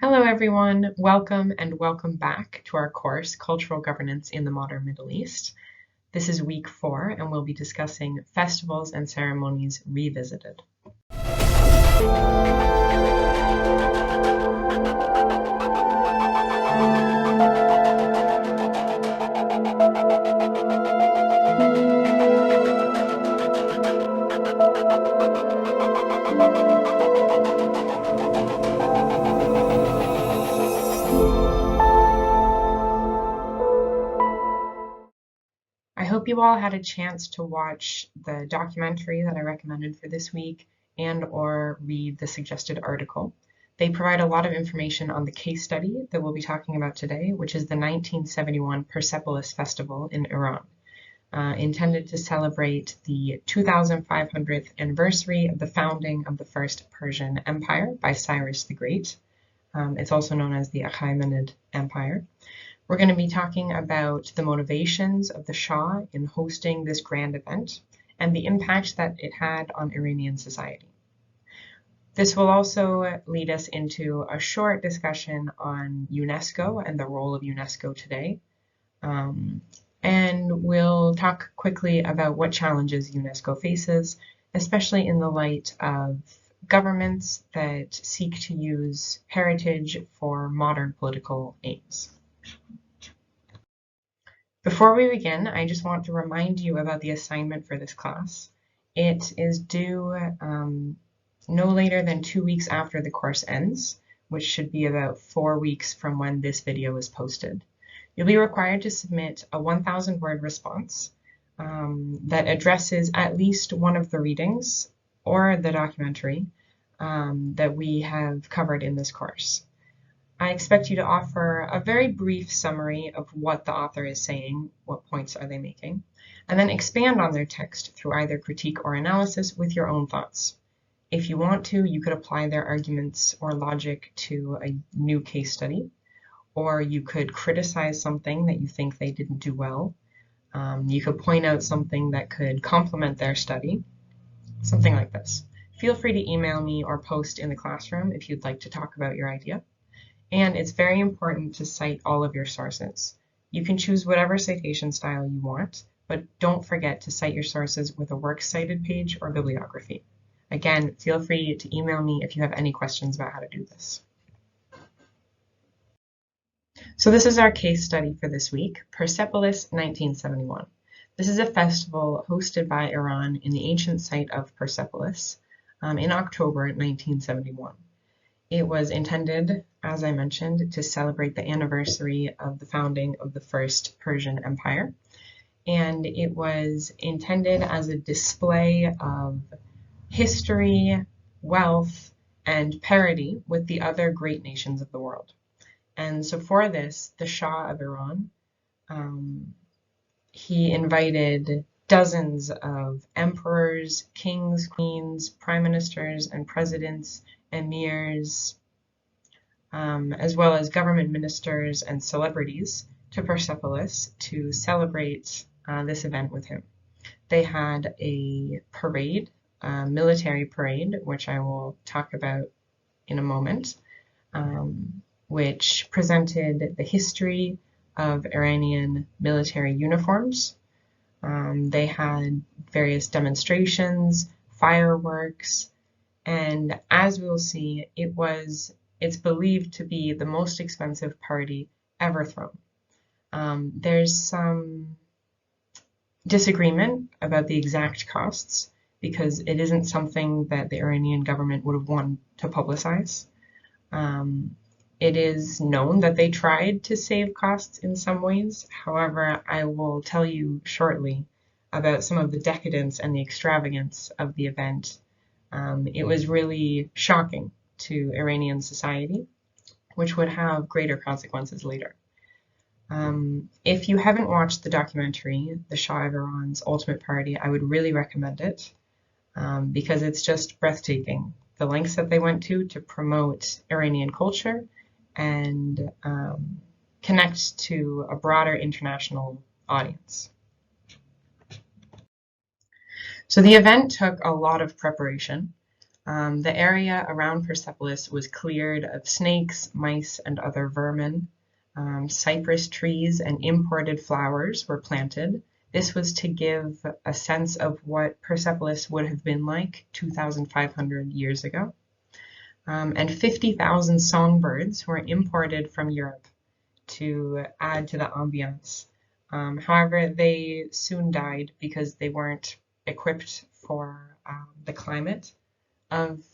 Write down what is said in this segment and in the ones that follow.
Hello everyone, welcome and welcome back to our course, Cultural Governance in the Modern Middle East. This is week 4 and we'll be discussing Festivals and Ceremonies Revisited. I hope you all had a chance to watch the documentary that I recommended for this week and/or read the suggested article. They provide a lot of information on the case study that we'll be talking about today, which is the 1971 Persepolis Festival in Iran, intended to celebrate the 2500th anniversary of the founding of the First Persian Empire by Cyrus the Great. It's also known as the Achaemenid Empire. We're going to be talking about the motivations of the Shah in hosting this grand event and the impact that it had on Iranian society. This will also lead us into a short discussion on UNESCO and the role of UNESCO today. And we'll talk quickly about what challenges UNESCO faces, especially in the light of governments that seek to use heritage for modern political aims. Before we begin, I just want to remind you about the assignment for this class. It is due no later than 2 weeks after the course ends, which should be about 4 weeks from when this video is posted. You'll be required to submit a 1,000-word response that addresses at least one of the readings or the documentary that we have covered in this course. I expect you to offer a very brief summary of what the author is saying, what points are they making, and then expand on their text through either critique or analysis with your own thoughts. If you want to, you could apply their arguments or logic to a new case study, or you could criticize something that you think they didn't do well. You could point out something that could complement their study, something like this. Feel free to email me or post in the classroom if you'd like to talk about your idea. And it's very important to cite all of your sources. You can choose whatever citation style you want, but don't forget to cite your sources with a works cited page or bibliography. Again, feel free to email me if you have any questions about how to do this. So this is our case study for this week, Persepolis 1971. This is a festival hosted by Iran in the ancient site of Persepolis in October 1971. It was intended, as I mentioned, to celebrate the anniversary of the founding of the First Persian Empire, and it was intended as a display of history, wealth, and parity with the other great nations of the world. And so for this, the Shah of Iran, he invited dozens of emperors, kings, queens, prime ministers, and presidents, emirs, as well as government ministers and celebrities to Persepolis to celebrate this event with him. They had a parade, a military parade, which I will talk about in a moment, which presented the history of Iranian military uniforms. They had various demonstrations, fireworks, and as we will see, it's believed to be the most expensive party ever thrown. There's some disagreement about the exact costs because it isn't something that the Iranian government would have wanted to publicize. It is known that they tried to save costs in some ways. However, I will tell you shortly about some of the decadence and the extravagance of the event. It was really shocking to Iranian society, which would have greater consequences later. If you haven't watched the documentary, The Shah of Iran's Ultimate Party, I would really recommend it because it's just breathtaking. The lengths that they went to promote Iranian culture and connect to a broader international audience. So the event took a lot of preparation. The area around Persepolis was cleared of snakes, mice, and other vermin. Cypress trees and imported flowers were planted. This was to give a sense of what Persepolis would have been like 2,500 years ago. And 50,000 songbirds were imported from Europe to add to the ambiance. However, they soon died because they weren't equipped for the climate of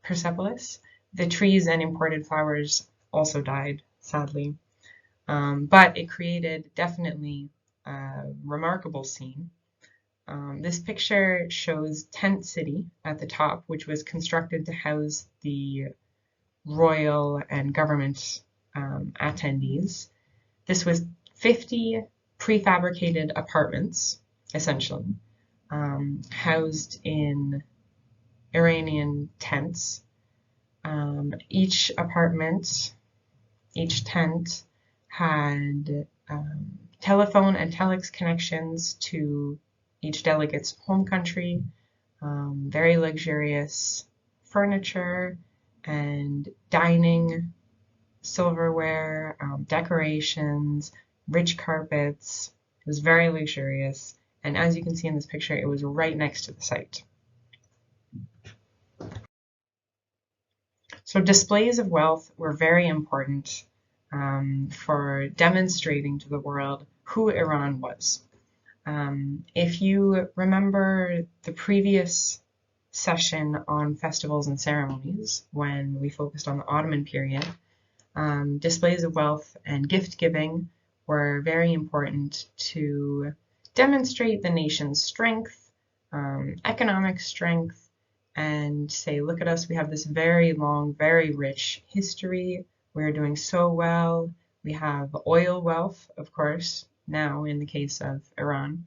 Persepolis. The trees and imported flowers also died, sadly. But it created definitely a remarkable scene. This picture shows Tent City at the top, which was constructed to house the royal and government attendees. This was 50 prefabricated apartments, essentially, housed in Iranian tents. Each apartment, each tent had telephone and telex connections to each delegate's home country, very luxurious furniture and dining, silverware, decorations, rich carpets. It was very luxurious, and as you can see in this picture, it was right next to the site. So displays of wealth were very important for demonstrating to the world who Iran was. If you remember the previous session on festivals and ceremonies, when we focused on the Ottoman period, displays of wealth and gift giving were very important to demonstrate the nation's strength, economic strength, and say, look at us, we have this very long, very rich history. We're doing so well. We have oil wealth, of course, now in the case of Iran.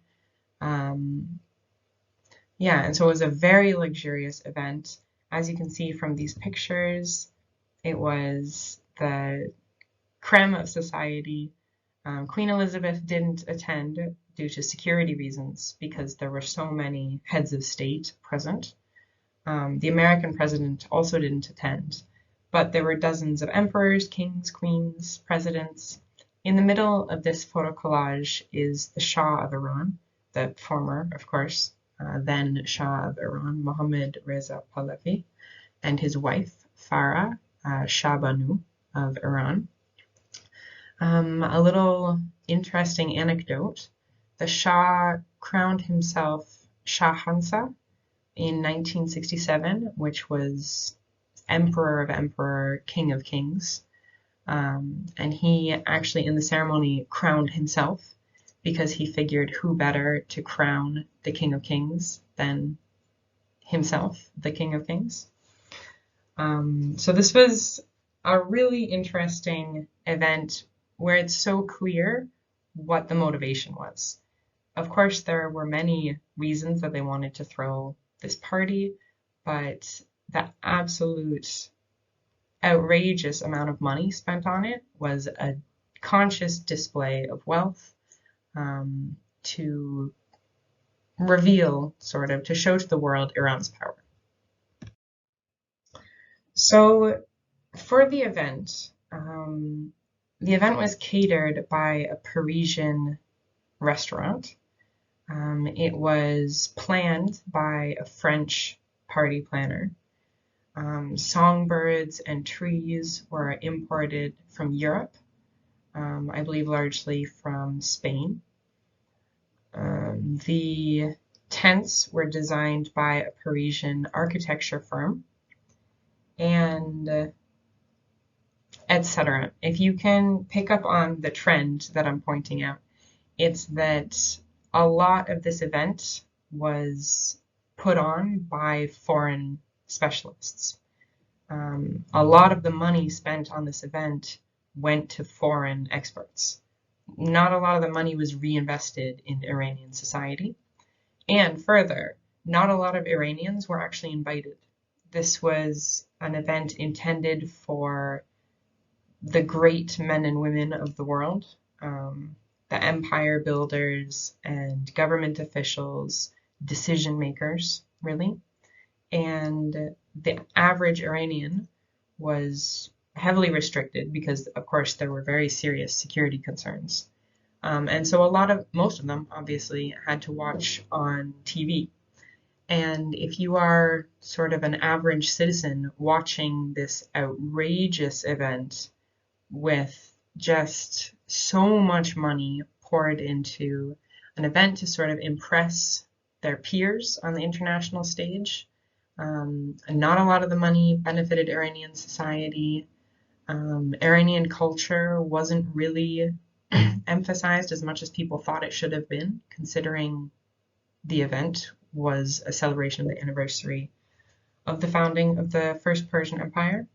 Yeah, and so it was a very luxurious event. As you can see from these pictures, it was the creme of society. Queen Elizabeth didn't attend due to security reasons because there were so many heads of state present. The American president also didn't attend, but there were dozens of emperors, kings, queens, presidents. In the middle of this photo collage is the Shah of Iran, the former, of course, then Shah of Iran, Mohammad Reza Pahlavi, and his wife, Farah Shah Banu of Iran. A little interesting anecdote, the Shah crowned himself Shah Hansa in 1967, which was Emperor of Emperor, King of Kings. And he actually, in the ceremony, crowned himself because he figured who better to crown the King of Kings than himself, the King of Kings. So this was a really interesting event where it's so clear what the motivation was. Of course, there were many reasons that they wanted to throw this party, but the absolute outrageous amount of money spent on it was a conscious display of wealth, to reveal, sort of, to show to the world Iran's power. So for the event was catered by a Parisian restaurant. It was planned by a French party planner. Songbirds and trees were imported from Europe, I believe largely from Spain. The tents were designed by a Parisian architecture firm, and etc. If you can pick up on the trend that I'm pointing out, it's that a lot of this event was put on by foreign specialists. A lot of the money spent on this event went to foreign experts. Not a lot of the money was reinvested in Iranian society. And further, not a lot of Iranians were actually invited. This was an event intended for the great men and women of the world, the empire builders and government officials, decision makers, really. And the average Iranian was heavily restricted because, of course, there were very serious security concerns. And so most of them obviously had to watch on TV. And if you are sort of an average citizen watching this outrageous event with just so much money poured into an event to sort of impress their peers on the international stage, and not a lot of the money benefited Iranian society. Iranian culture wasn't really emphasized as much as people thought it should have been, considering the event was a celebration of the anniversary of the founding of the First Persian Empire.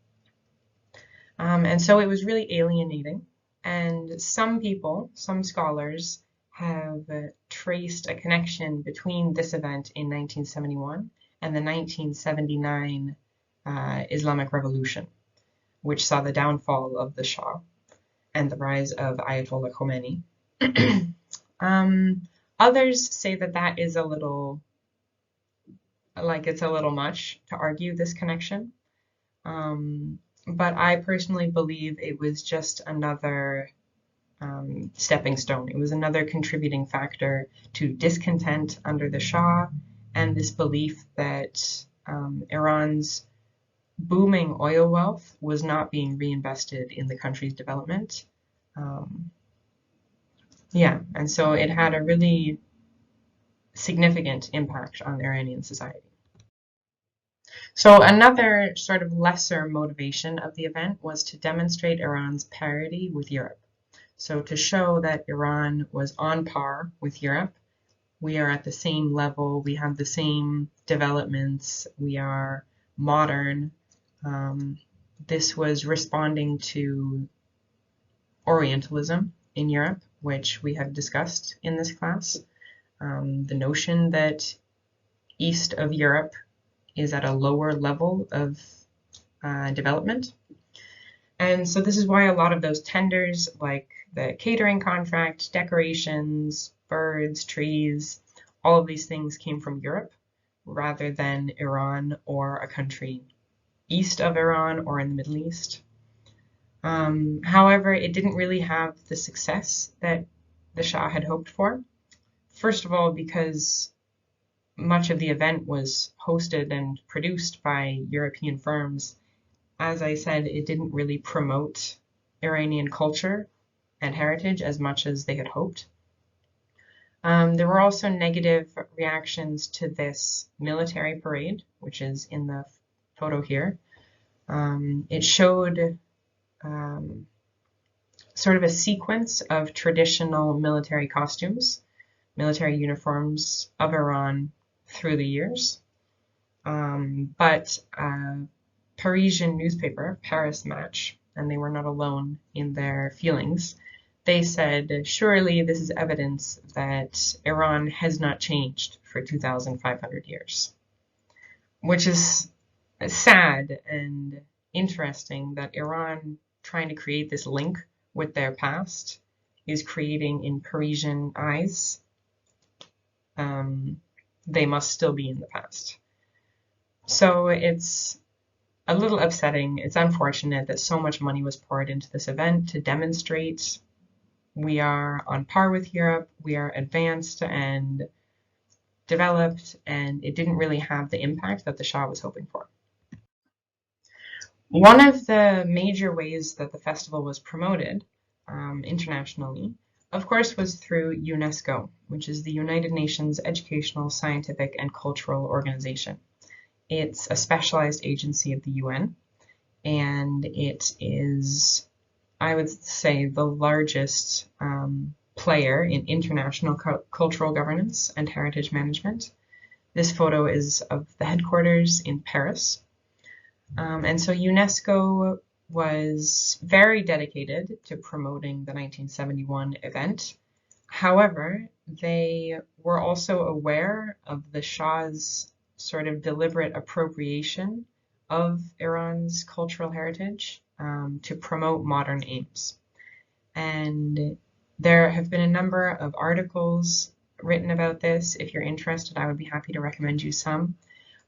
And so it was really alienating. And some people, some scholars, have traced a connection between this event in 1971 and the 1979 Islamic Revolution, which saw the downfall of the Shah and the rise of Ayatollah Khomeini. Others say that that is a little, like it's a little much to argue this connection. But I personally believe it was just another stepping stone. It was another contributing factor to discontent under the Shah and this belief that Iran's booming oil wealth was not being reinvested in the country's development. Yeah, and so it had a really significant impact on Iranian society. So another sort of lesser motivation of the event was to demonstrate Iran's parity with Europe. So to show that Iran was on par with Europe, we are at the same level, we have the same developments, we are modern. This was responding to Orientalism in Europe, which we have discussed in this class. The notion that east of Europe is at a lower level of development. And so this is why a lot of those tenders, like the catering contract, decorations, birds, trees, all of these things came from Europe rather than Iran or a country east of Iran or in the Middle East. However, it didn't really have the success that the Shah had hoped for. First of all, because much of the event was hosted and produced by European firms. As I said, it didn't really promote Iranian culture and heritage as much as they had hoped. There were also negative reactions to this military parade, which is in the photo here. It showed sort of a sequence of traditional military costumes, military uniforms of Iran through the years. But Parisian newspaper, Paris Match, and they were not alone in their feelings, they said, surely this is evidence that Iran has not changed for 2,500 years. Which is sad and interesting that Iran, trying to create this link with their past, is creating in Parisian eyes, they must still be in the past. So it's a little upsetting. It's unfortunate that so much money was poured into this event to demonstrate we are on par with Europe, we are advanced and developed, and it didn't really have the impact that the Shah was hoping for. One of the major ways that the festival was promoted internationally, of course, was through UNESCO, which is the United Nations Educational, Scientific, and Cultural Organization. It's a specialized agency of the UN, and it is, I would say, the largest player in international cultural governance and heritage management. This photo is of the headquarters in Paris. And so UNESCO was very dedicated to promoting the 1971 event. However, they were also aware of the Shah's sort of deliberate appropriation of Iran's cultural heritage to promote modern aims. And there have been a number of articles written about this. If you're interested, I would be happy to recommend you some.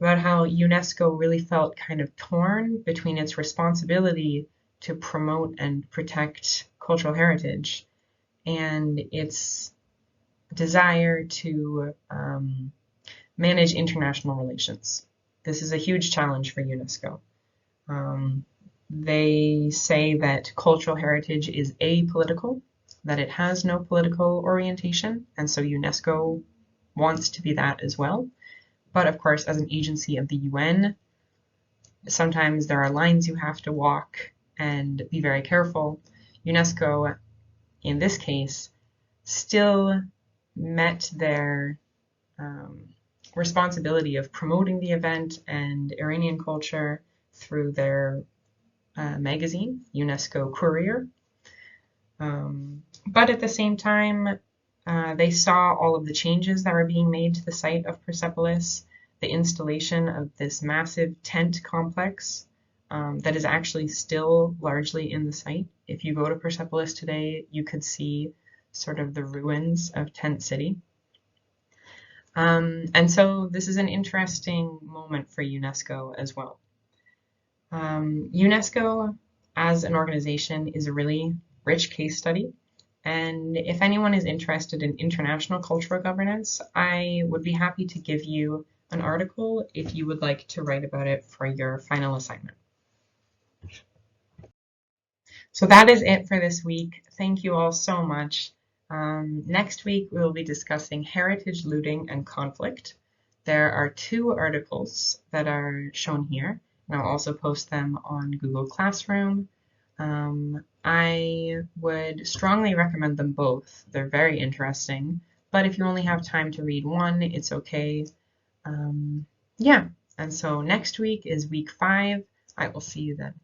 about how UNESCO really felt kind of torn between its responsibility to promote and protect cultural heritage and its desire to manage international relations. This is a huge challenge for UNESCO. They say that cultural heritage is apolitical, that it has no political orientation, and so UNESCO wants to be that as well. But of course, as an agency of the UN, sometimes there are lines you have to walk and be very careful. UNESCO, in this case, still met their responsibility of promoting the event and Iranian culture through their magazine, UNESCO Courier. But at the same time, they saw all of the changes that were being made to the site of Persepolis, the installation of this massive tent complex that is actually still largely in the site. If you go to Persepolis today, you could see sort of the ruins of Tent City. And so this is an interesting moment for UNESCO as well. UNESCO as an organization is a really rich case study. And if anyone is interested in international cultural governance, I would be happy to give you an article if you would like to write about it for your final assignment. So that is it for this week. Thank you all so much. Next week, we will be discussing heritage looting and conflict. There are 2 articles that are shown here, and I'll also post them on Google Classroom. I would strongly recommend them both. They're very interesting, but if you only have time to read one, it's okay. Yeah, and so next week is week 5. I will see you then.